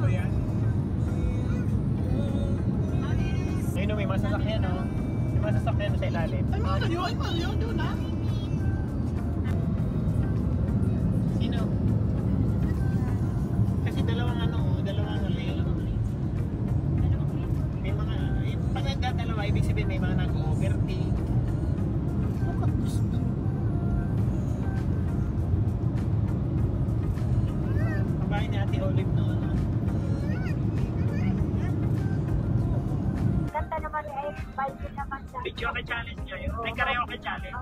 yan. Ayun o, may masasakyan o. May masasakyan sa ilalim. Ay, Mario, doon na. Sino? Kasi dalawang lane. May mga, pag nagdadalawa, ibig sabihin may mga nag-overtake. Kabahin ni Ate Olive no. Ganda naman ay bike naman sa. Video ka challenge kayo. May karaoke challenge.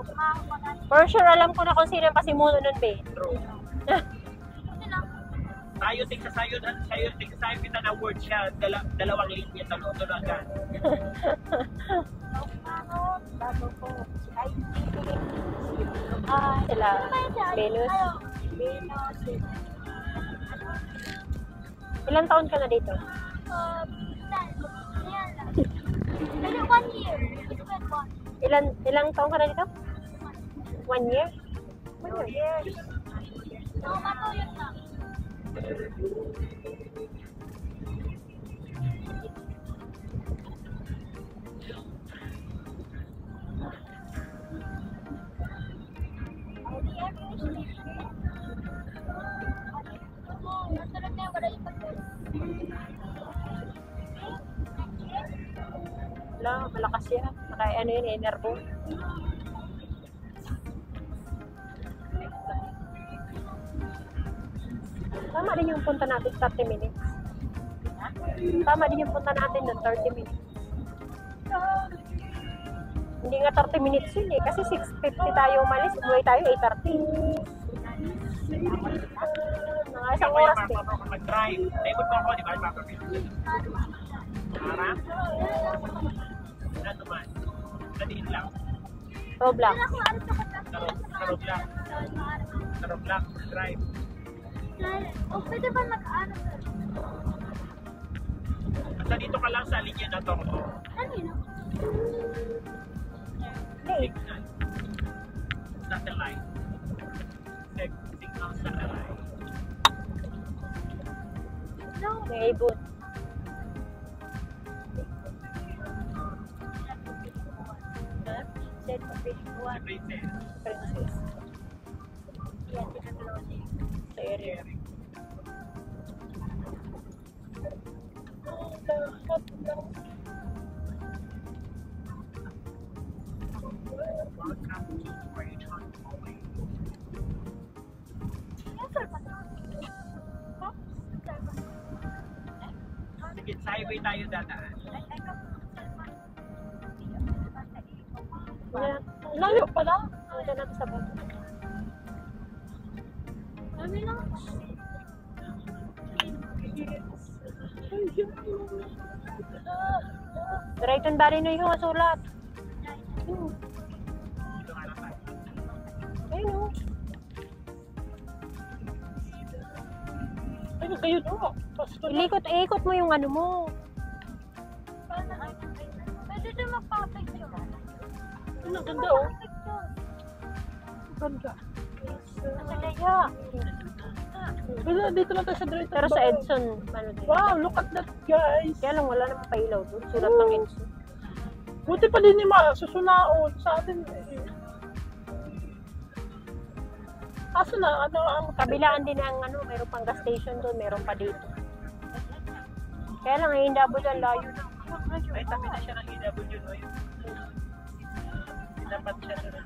For sure, alam ko na kung sino ang pasimuno nun, be. True. Tayo tigsasayo kita na word siya. Dalawang linya sa luto na agad. Bago ko. Ay, Sila. Venus. Ilang taon ka na dito? Pero 1 year. It's been 1. Ilang taon ka na dito? 1 year? 2 years. No, 2 years na. Wala, malakas yan. Ano yun, enervo. Tama din yung punta natin 30 minutes. Tama din yung punta natin ng 30 minutes. Hindi nga 30 minutes yun eh. Kasi 6:50 tayo umalis. Umuwi tayo 8:30. Mga isang oras din. Mag-drive. Naibot mo ako, di ba? Harap? Ano man? Kadin lang. Roblox. Sa Roblox. Drive. O, pwede ba mag-ano? Basta dito ka lang sa linya na to. Ano yun? Signal. Satellite. Signal satellite. No. May ibon. Set of page 1. Princess. Princess. Yan, tinatalawa niya. Sa area. Welcome to Rayton Mall. Yan, sir, pa to. Ha? Sir, pa to. Sige, sa highway tayo dadaan. Ay, Layo pala. Ano natin sa bato? Ano lang? Rayton Valley na yung sulat. Dito nga lang tayo. Ayun o. Ano kayo no? Ikot mo yung ano mo. Pwede din magpapicture. Ano, ganda oh. Ganda. Kaya. Pero dito lang tayo sa Drayton. Pero sa Edson, ano din. Wow, look at that guys. Kaya lang wala namang pailaw doon. Sulat ng Edson. Buti pa din ni susunaon sa atin. Kaso na, ano ang Kabilaan din ang ano, mayroon pang gas station doon, mayroon pa dito. Kaya lang, ay hindi ang layo na. Ay, tabi na siya ng EW, no? Dapat siya na.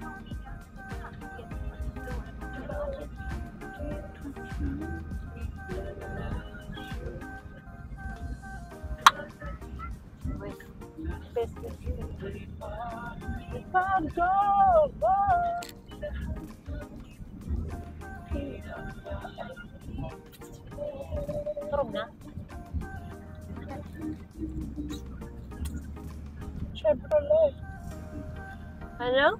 Best. Turog na. Chevrolet. Ano?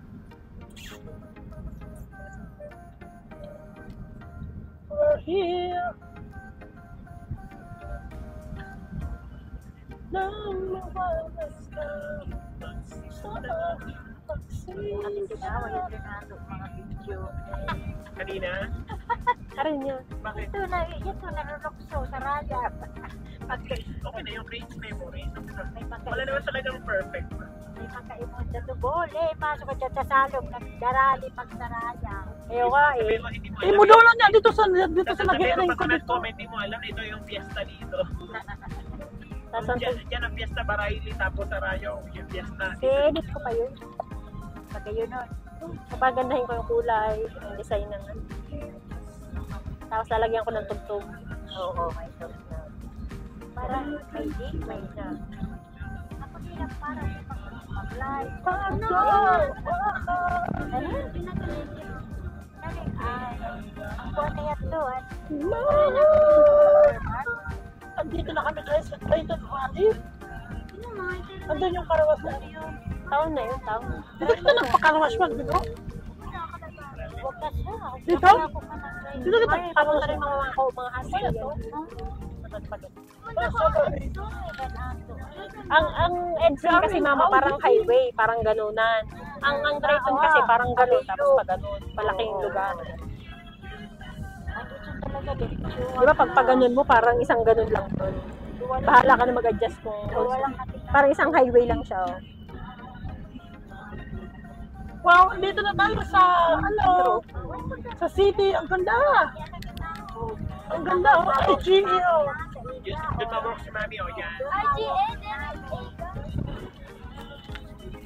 We're here. Kanina? Karin yun. Bakit? Ito nalulokso sa raya. Okay na yung creates memories. May Wala naman talagang perfect. pagkaimod na tubol. Pasok ka dyan sa salog. Nagdarali pag sa raya. Ayaw ka eh. Sabihin mo, hindi mo Imo daw lang niya dito sa Sasabihin nag-i-ring mo ko pag dito. comment, hindi mo alam, ito yung fiesta dito. Tapos ang Diyan ang fiesta Baraili, tapos sa Rayo, yung fiesta. edit ko pa yun. Pagka yun nun. Papagandahin ko yung kulay, yung design ng ano. Tapos lalagyan ko ng tugtog. Oo, may tugtog na. Parang may dig, may isa. Ako din ang parang mag-live. Ano? Ano? Ang buwan na yan doon. Andito na kami guys sa Triton Valley. Andun yung karawas na yun. Taon na yun, taon. Dito kita nagpakarawas man, dito. Huwag ka siya. Dito? Dito kita Ay, tapos nagpakarawas rin mga husky yan. Ang EDSA kasi mama parang highway, parang ganunan. Ang Triton kasi parang ganun, tapos pa ganun, malaking lugar. Di ba pag ganun mo, parang isang ganun lang doon. Bahala ka na mag-adjust kung parang isang highway lang siya. Oh. Wow, dito na tayo sa, ano, sa city. Ang ganda. Ang ganda. Oh, IGO. Doon mag-work si Mami, o yan.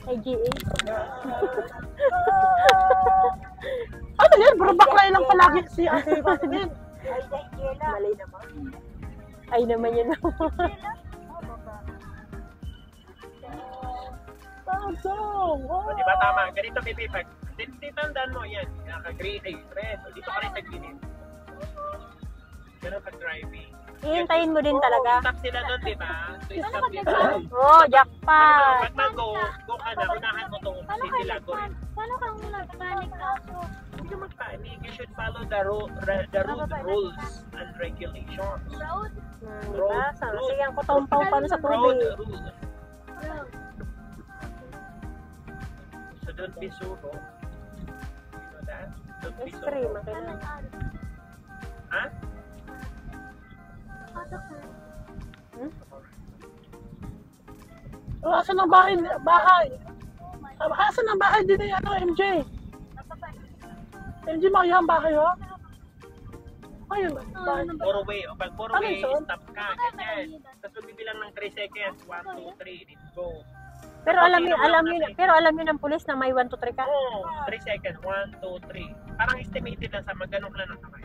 IGA. Ano yan? Bro, baklay lang palagi si Ate Martin. Mali naman. Ay naman yun naman. O, di ba tama? Ganito, Pipi, pag titandaan mo yan, naka-green, ay, red, o dito ka rin sa gilid. Ganun pag-driving. Ihintayin mo din talaga. Stop sila doon, di ba? So, stop dito. Oh, jackpot! Pag mag-go ka na, unahan mo itong city lago rin. Paano kang nagpanik kaso? Hindi ka mag-panic. You should follow the road rules and regulations. Road? Diba? Sige, ang kutompaw pa sa Road tubig. rules. So don't be suro. You know that? Don't be Extreme, suro. kailangan. Ha? Oh, asan ang bahay? Asan ang bahay din ni ano, MJ? MJ, makaya ang bahay, oh? Ayun, bahay. Puro way. O pag puro Ano way, yun? stop ka. Ganyan. Tapos magbibilang ng 3 seconds. 1, 2, 3, let's go. Pero alam niyo ng pulis na may 1, 2, 3 ka. Oo, 3 seconds. 1, 2, 3. Parang estimated lang sa magganong lang ng kamay.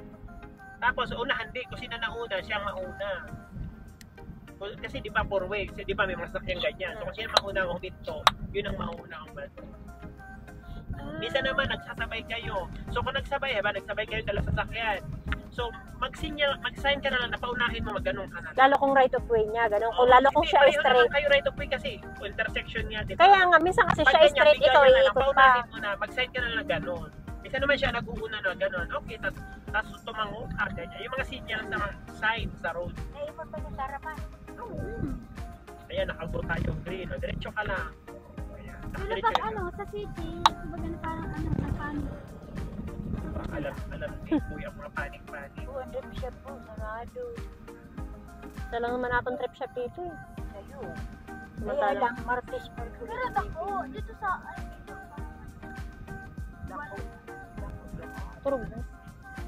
Tapos unahan din. Kung sino nauna, siya mauna. Kasi di ba 4 way? Kasi di ba may masakyan ganyan. So kung sino mauna ang huminto, yun ang mauna ang bato. Minsan naman, nagsasabay kayo. So kung nagsabay kayo dalawa sasakyan. So mag-sign ka na lang na paunahin mo, magganong ka na. Lalo kung right of way niya, ganun. Kung lalo kung siya ay Pareho straight. naman kayo right of way kasi intersection niya, di ba? Kaya nga, minsan kasi siya ay straight, ikaw iikot pa. Paunahin mo na, mag-sign ka na lang gano'n. Minsan naman siya nag-uuna na gano'n. Okay, tapos tumango ka, ganyan. Yung mga signals na sign sa road. Naipon pa yung sarapan. Ayan, nakago tayo green. O, diretso ka lang. Ayan, Pero diretso pag ka. ano, sa city, kumbaga na parang ano, nagpanik. Alam ni Kuya, mga panik-panik. 200 siya po, sarado. Ito lang naman atong trip shop dito eh. Kayo. Samantala. Kaya lang, Martes, Mercury. Pero ako, dito sa, Turog.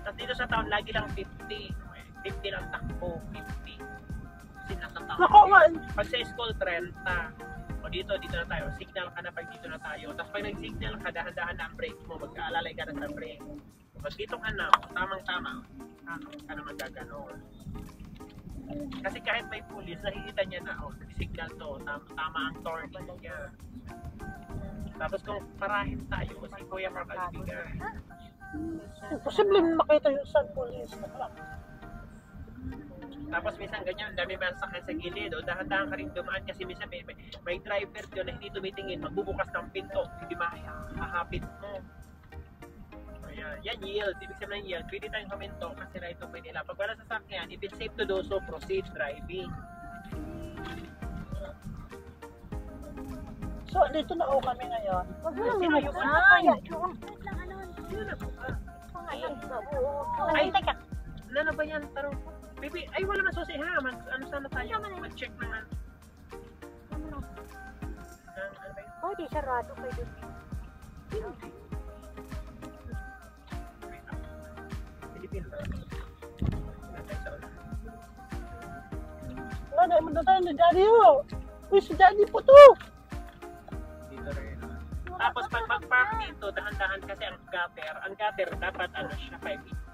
Tapos dito sa town, lagi lang 50. 50 lang takbo, 50. Kasi nasa town. Nako, man. Pag sa school, 30. O dito na tayo. Signal ka na pag dito na tayo. Tapos pag nag-signal ka, dahan-dahan na ang brake mo. Magkaalalay ka na sa brake. Pag dito ka na, tamang-tama. Ka na magaganon. Kasi kahit may pulis, nakikita niya na, oh, signal to, tama ang turning niya. Tapos kung parahin tayo, si Kuya Mark Albigan. Posible makita yung San Police. Tapos minsan ganyan, dami man sakay sa gilid, o dahan-dahan ka rin dumaan kasi minsan may driver doon na hindi tumitingin, magbubukas ng pinto, hindi mahahapit mo. Ayan, yan yield, ibig sabihin ng yield, pwede tayong huminto kasi right of way nila. Pag wala sasakyan, if it's safe to do so, proceed driving. So, dito na ako kami ngayon. Huwag mo lang Sino yung yung kaya, yung Sino na po ka? Ay, teka. ano ba yan? Tarong. Baby, ay wala man susi ha. Ano sana tayo? Mag-check na nga. Ano ba yun? Oh, di sarado kayo. Pilipino. Wala, dahil mo na tayo na daddy oh. Uy, si daddy po to. Dito rin. Tapos pag mag-park dito, dahan-dahan kasi ang gutter dapat ano siya 5 feet.